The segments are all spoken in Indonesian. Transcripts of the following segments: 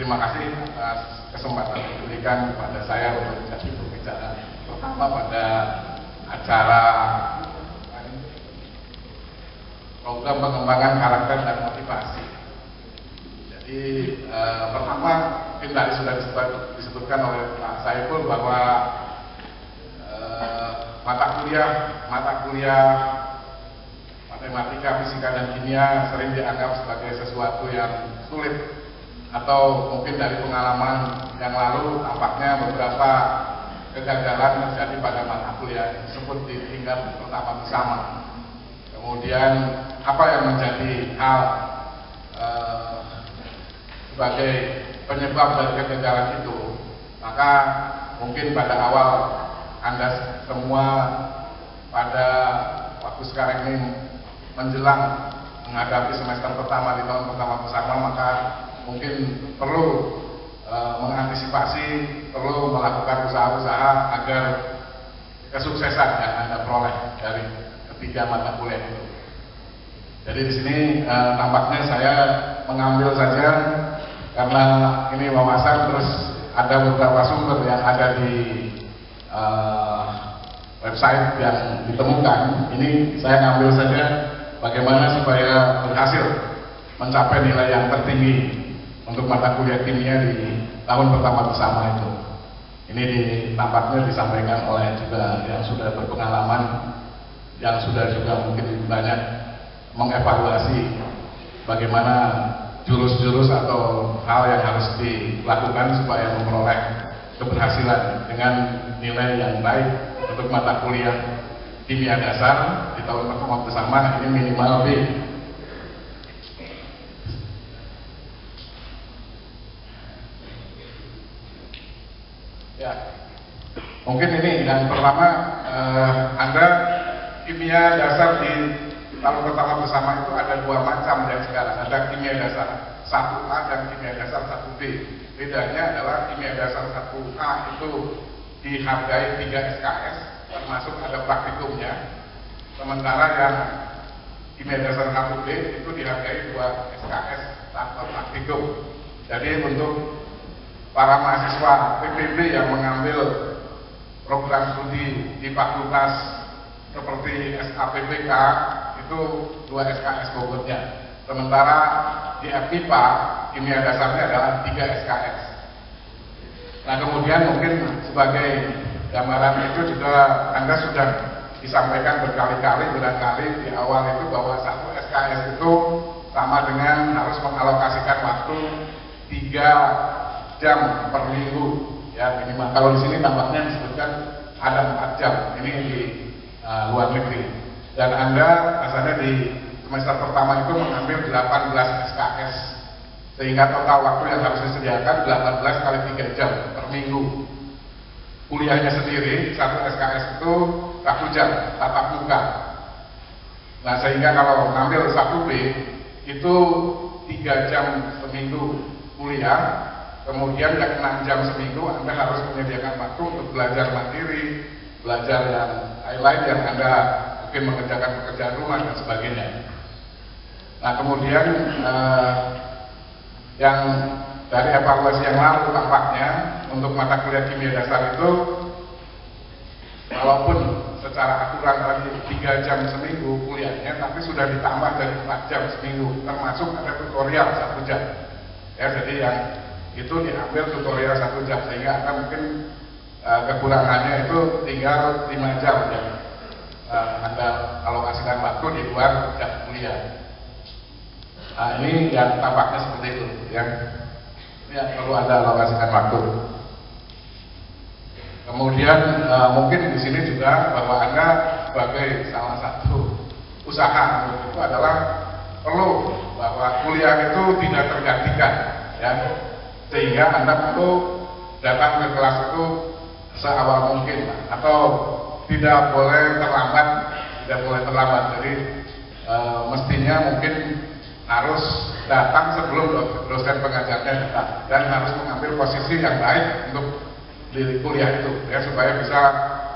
terima kasih atas kesempatan yang diberikan kepada saya untuk menjadi pembicara pertama pada acara program pengembangan karakter dan motivasi. Jadi pertama mungkin tadi sudah disebutkan oleh Pak Saiful bahwa mata kuliah matematika, fisika, dan kimia sering dianggap sebagai sesuatu yang sulit, atau mungkin dari pengalaman yang lalu tampaknya beberapa kegagalan terjadi pada mata kuliah tersebut di tingkat pertama bersama. Kemudian apa yang menjadi hal sebagai penyebab dari kegagalan itu? Maka mungkin pada awal Anda semua pada waktu sekarang ini menjelang menghadapi semester pertama di tahun pertama bersama, maka mungkin perlu mengantisipasi, perlu melakukan usaha-usaha agar kesuksesan yang Anda peroleh dari ketiga mata kuliah itu. Jadi di sini tampaknya saya mengambil saja karena ini wawasan, terus ada beberapa sumber yang ada di website yang ditemukan. Ini saya ngambil saja bagaimana supaya berhasil mencapai nilai yang tertinggi untuk mata kuliah kimia di tahun pertama bersama itu. Ini tampaknya disampaikan oleh juga yang sudah berpengalaman, yang sudah juga mungkin banyak mengevaluasi bagaimana jurus-jurus atau hal yang harus dilakukan supaya memperoleh keberhasilan dengan nilai yang baik untuk mata kuliah kimia dasar di tahun pertama bersama. Ini minimal B. Ya, mungkin ini yang pertama, Anda kimia dasar di tahun pertama bersama itu ada dua macam yang sekarang. Ada kimia dasar 1A dan kimia dasar 1B. Bedanya adalah kimia dasar 1A itu dihargai 3 SKS, termasuk ada praktikumnya. Sementara yang kimia dasar 1B itu dihargai 2 SKS tanpa praktikum. Jadi untuk para mahasiswa PPB yang mengambil program studi di fakultas seperti SAPPK itu 2 SKS bobotnya. Sementara di FIPA kimia dasarnya adalah 3 SKS. Nah, kemudian mungkin sebagai gambaran itu juga Anda sudah disampaikan berkali-kali barangkali di awal itu bahwa 1 SKS itu sama dengan harus mengalokasikan waktu 3 jam per minggu, ya minimal. Kalau di sini tampaknya disebutkan ada 4 jam. Ini di luar negeri. Dan Anda asalnya di semester pertama itu mengambil 18 SKS, sehingga total waktu yang harus disediakan 18 kali 3 jam per minggu. Kuliahnya sendiri 1 SKS itu 1 jam tatap muka. Nah, sehingga kalau mengambil 1B itu 3 jam seminggu kuliah. Kemudian yang 6 jam seminggu Anda harus menyediakan waktu untuk belajar mandiri, belajar yang lain-lain yang Anda mungkin mengerjakan pekerjaan rumah dan sebagainya. Nah, kemudian yang dari evaluasi yang lalu tampaknya untuk mata kuliah kimia dasar itu walaupun secara aturan tadi 3 jam seminggu kuliahnya, tapi sudah ditambah dari 4 jam seminggu, termasuk ada tutorial 1 jam. Ya, jadi yang itu diambil tutorial 1 jam, sehingga Anda mungkin kekurangannya itu tinggal 5 jam yang Anda alokasikan waktu di luar jam kuliah. Nah, ini yang tampaknya seperti itu, yang perlu Anda alokasikan waktu. Kemudian mungkin di sini juga bahwa Anda sebagai salah satu usaha itu adalah perlu bahwa kuliah itu tidak tergantikan, ya. Sehingga Anda perlu datang ke kelas itu seawal mungkin, atau tidak boleh terlambat. Jadi mestinya mungkin harus datang sebelum dosen pengajarnya datang, dan harus mengambil posisi yang baik untuk di kuliah itu, ya, supaya bisa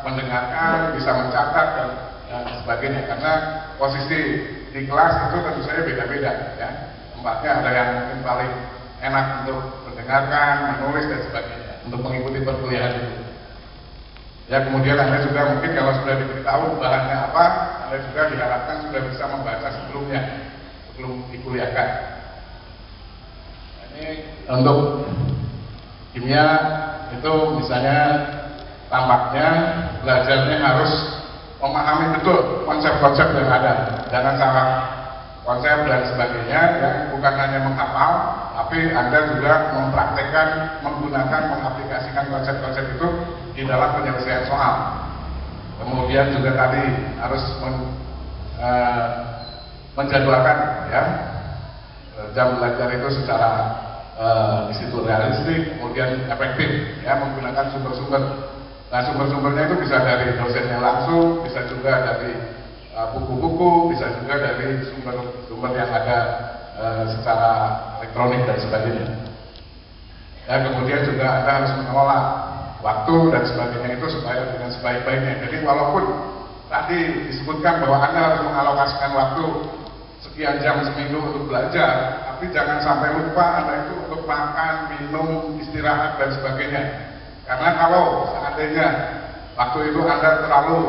mendengarkan, bisa mencatat dan sebagainya. Karena posisi di kelas itu tentu saja beda-beda, ya. Tempatnya ada yang mungkin paling enak untuk mendengarkan, menulis dan sebagainya untuk mengikuti perkuliahan itu. Ya, kemudian Anda juga mungkin kalau sudah diberitahu bahannya apa, Anda juga diharapkan sudah bisa membaca sebelumnya, sebelum dikuliahkan. Ini untuk kimia itu misalnya tampaknya belajarnya harus memahami betul konsep-konsep yang ada, jangan salah konsep dan sebagainya, yang bukan hanya menghafal, tapi Anda juga mempraktekkan, menggunakan, mengaplikasikan konsep-konsep itu di dalam penyelesaian soal. Kemudian juga tadi harus menjadwalkan ya jam belajar itu secara di situ realistik, kemudian efektif ya, menggunakan sumber-sumber. Nah, sumber-sumbernya itu bisa dari dosennya langsung, bisa juga dari buku-buku, bisa juga dari sumber-sumber yang ada secara elektronik dan sebagainya. Dan kemudian juga Anda harus mengelola waktu dan sebagainya itu supaya dengan sebaik-baiknya. Jadi walaupun tadi disebutkan bahwa Anda harus mengalokasikan waktu sekian jam seminggu untuk belajar, tapi jangan sampai lupa Anda itu untuk makan, minum, istirahat dan sebagainya. Karena kalau seandainya waktu itu Anda terlalu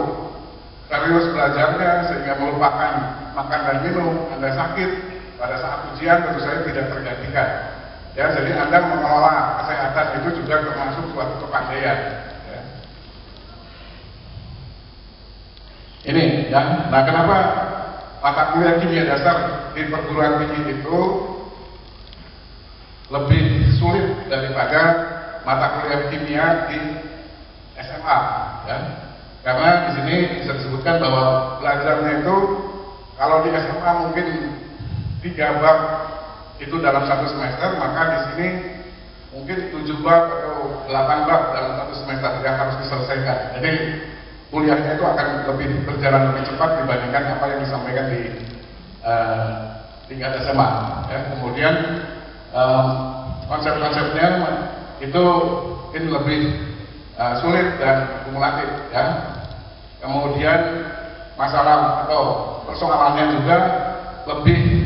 serius belajarnya sehingga melupakan makan dan minum, Anda sakit pada saat ujian tentu saja tidak tergantikan. Ya, jadi Anda mengelola kesehatan itu juga termasuk suatu kepandaian. Ya. Ini, ya. Nah, kenapa mata kuliah kimia dasar di perguruan tinggi itu lebih sulit daripada mata kuliah kimia di SMA? Ya. Karena di sini bisa disebutkan bahwa belajarnya itu kalau di SMA mungkin 3 bab itu dalam 1 semester, maka di sini mungkin 7 bab atau 8 bab dalam 1 semester yang harus diselesaikan. Jadi kuliahnya itu akan lebih berjalan lebih cepat dibandingkan apa yang disampaikan di tingkat SMA. Ya. Kemudian konsep-konsepnya itu mungkin lebih sulit dan kumulatif. Ya. Kemudian masalah atau persoalannya juga lebih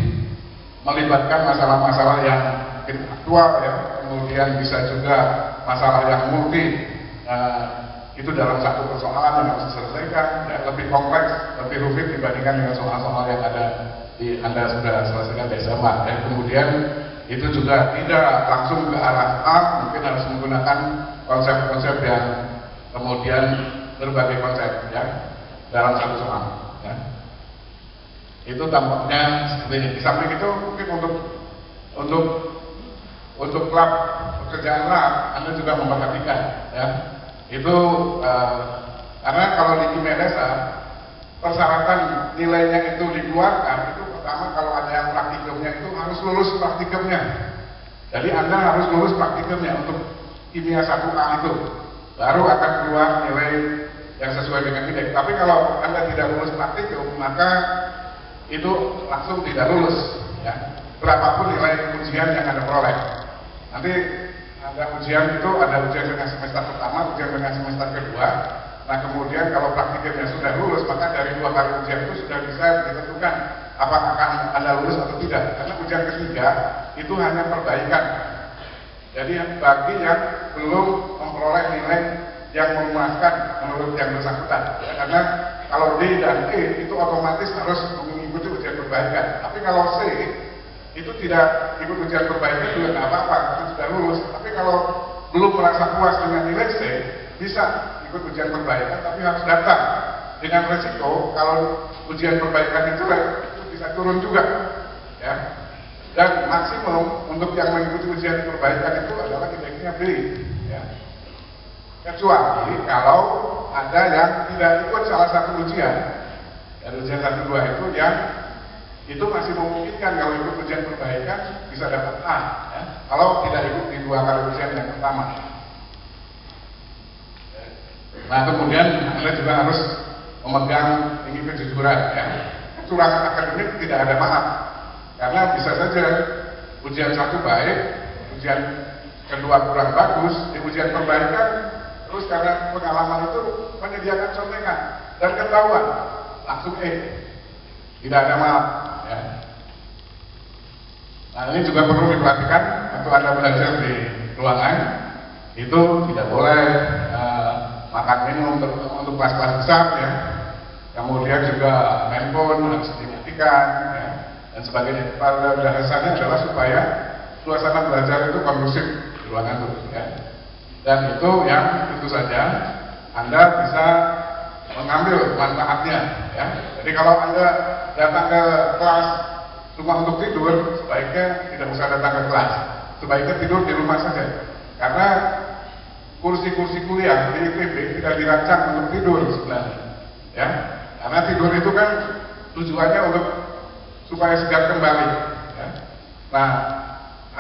melibatkan masalah-masalah yang mungkin aktual ya, kemudian bisa juga masalah yang multi, itu dalam satu persoalan yang harus diselesaikan, ya, lebih kompleks, lebih rumit dibandingkan dengan soal-soal yang ada di Anda sudah selesaikan di SMA. Dan kemudian itu juga tidak langsung ke arah A, mungkin harus menggunakan konsep-konsep yang kemudian berbagai konsep ya dalam satu soal. Ya. Itu tampaknya seperti ini. Di samping itu mungkin untuk lab, pekerjaan lab Anda juga memperhatikan ya. Itu karena kalau di kimia dasar persyaratan nilainya itu dikeluarkan itu pertama kalau ada yang praktikumnya itu harus lulus praktikumnya. Jadi Anda harus lulus praktikumnya untuk kimia 1A itu baru akan keluar nilai yang sesuai dengan indeks. Tapi kalau Anda tidak lulus praktikum maka itu langsung tidak lulus ya, berapapun nilai ujian yang Anda peroleh. Nanti ada ujian itu, ada ujian dengan semester pertama, ujian dengan semester kedua. Nah kemudian kalau praktikumnya sudah lulus, maka dari 2 kali ujian itu sudah bisa ditentukan apakah akan Anda lulus atau tidak. Karena ujian ketiga itu hanya perbaikan. Jadi bagi yang belum memperoleh nilai yang memuaskan menurut yang bersangkutan ya, karena kalau D dan E itu otomatis harus mengikuti ujian perbaikan. Tapi kalau C itu tidak ikut ujian perbaikan juga nggak apa-apa, itu sudah lulus. Tapi kalau belum merasa puas dengan nilai C, bisa ikut ujian perbaikan, tapi harus daftar dengan resiko kalau ujian perbaikan itu bisa turun juga. Ya. Dan maksimum untuk yang mengikuti ujian perbaikan itu adalah indeksnya B. Ya. Kecuali kalau ada yang tidak ikut salah satu ujian, dan ujian 1, 2 itu yang itu masih memungkinkan kalau ikut ujian perbaikan bisa dapat A ya, kalau tidak ikut di 2 kali ujian yang pertama. Nah kemudian Anda juga harus memegang ini kejujuran ya. Kecurangan akademik tidak ada maaf, karena bisa saja ujian 1 baik, ujian kedua kurang bagus, di ujian perbaikan terus karena pengalaman itu menyediakan contekan dan ketahuan langsung tidak ada maaf ya. Nah ini juga perlu diperhatikan untuk Anda belajar di ruangan itu tidak boleh makan minum untuk kelas-kelas besar ya. Kemudian juga handphone harus dimatikan ya, dan sebagainya. Pada dasarnya adalah supaya suasana belajar itu kondusif di ruangan itu ya. Dan itu yang tentu saja Anda bisa mengambil manfaatnya ya. Jadi kalau Anda datang ke kelas cuma untuk tidur, sebaiknya tidak usah datang ke kelas. Sebaiknya tidur di rumah saja. Karena kursi-kursi kuliah di IPB tidak dirancang untuk tidur sebenarnya. Ya. Karena tidur itu kan tujuannya untuk supaya segar kembali. Ya. Nah,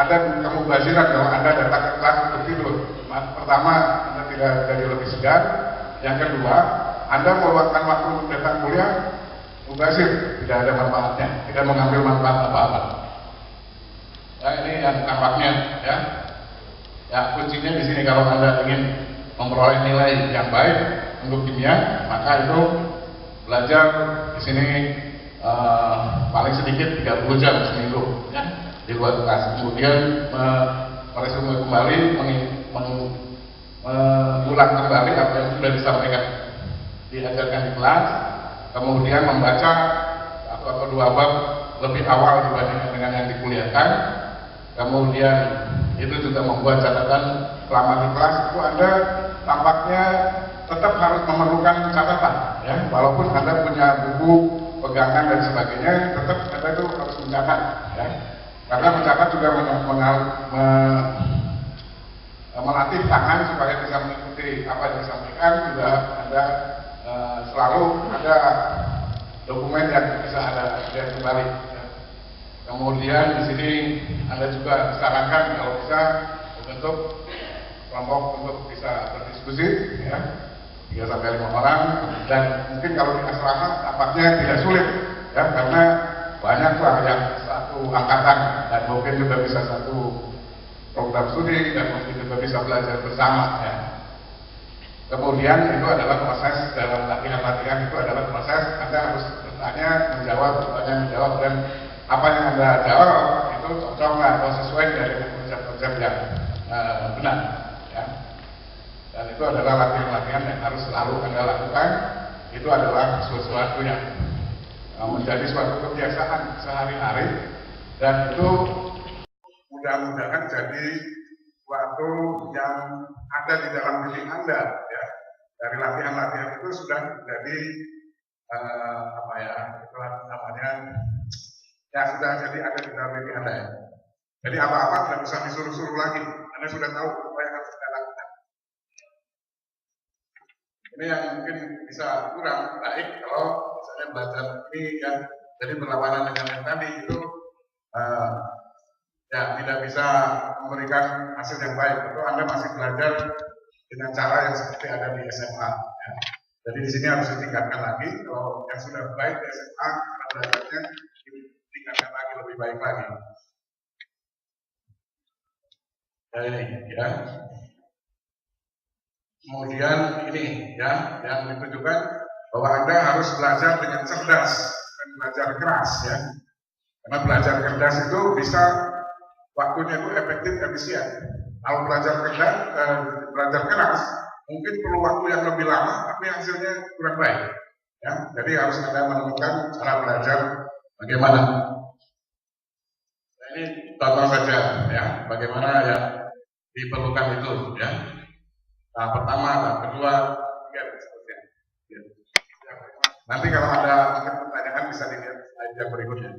ada kemubaziran kalau Anda datang ke kelas untuk tidur. Pertama, Anda tidak jadi lebih segar. Yang kedua, Anda meluangkan waktu untuk datang kuliah, mubazir, tidak ada manfaatnya, tidak mengambil manfaat apa-apa. Nah, ini yang tampaknya ya. Ya, kuncinya di sini kalau Anda ingin memperoleh nilai yang baik untuk kimia, maka itu belajar di sini paling sedikit 30 jam seminggu ya, di luar kelas. Kemudian meresume kembali, mengulang kembali apa yang sudah disampaikan diajarkan di kelas, kemudian membaca satu atau dua bab lebih awal dibandingkan dengan yang dikuliahkan. Kemudian itu juga membuat catatan selama di kelas itu Anda tampaknya tetap harus memerlukan catatan ya, walaupun Anda punya buku pegangan dan sebagainya, tetap Anda itu harus mencatat ya, karena mencatat juga melatih tangan supaya bisa mengikuti apa yang disampaikan. Juga Anda selalu ada dokumen yang bisa Anda lihat kembali ya. Kemudian di sini Anda juga disarankan kalau bisa membentuk kelompok untuk bisa berdiskusi ya, 3-5 orang, dan mungkin kalau di asrama tampaknya tidak sulit ya, karena banyaklah yang satu angkatan dan mungkin juga bisa satu program studi dan mungkin juga bisa belajar bersama ya. Kemudian itu adalah proses dalam latihan-latihan, itu adalah proses Anda harus bertanya, menjawab, dan apa yang Anda jawab itu cocok atau sesuai dari konsep-konsep yang benar ya. Dan itu adalah latihan-latihan yang harus selalu Anda lakukan. Itu adalah sesuatu yang menjadi suatu kebiasaan sehari-hari, dan itu mudah-mudahan jadi suatu yang ada di dalam diri Anda ya. Dari latihan-latihan itu sudah menjadi apa ya, itulah namanya ya, sudah jadi ada di dalam diri Anda ya. Jadi apa-apa tidak usah disuruh-suruh lagi, Anda sudah tahu apa yang harus Anda lakukan. Ini yang mungkin bisa kurang baik kalau misalnya belajar ini ya, jadi berlawanan dengan yang tadi itu ya tidak bisa memberikan hasil yang baik. Itu Anda masih belajar dengan cara yang seperti ada di SMA ya. Jadi di sini harus ditingkatkan lagi. Kalau yang sudah baik di SMA, cara belajarnya ditingkatkan lagi, lebih baik lagi. Ya ini ya. Kemudian ini ya, yang ditujukan bahwa Anda harus belajar dengan cerdas dan belajar keras ya. Karena belajar cerdas itu bisa waktunya itu efektif, efisien. Kalau belajar keras mungkin perlu waktu yang lebih lama, tapi hasilnya kurang baik. Ya, jadi harus Anda menemukan cara belajar bagaimana. Nah, ini contoh saja ya, bagaimana ya diperlukan itu ya. Nah, pertama, nah, kedua, tiga, dan seterusnya. Ya. Nanti kalau ada mungkin pertanyaan bisa dilihat slide yang berikutnya.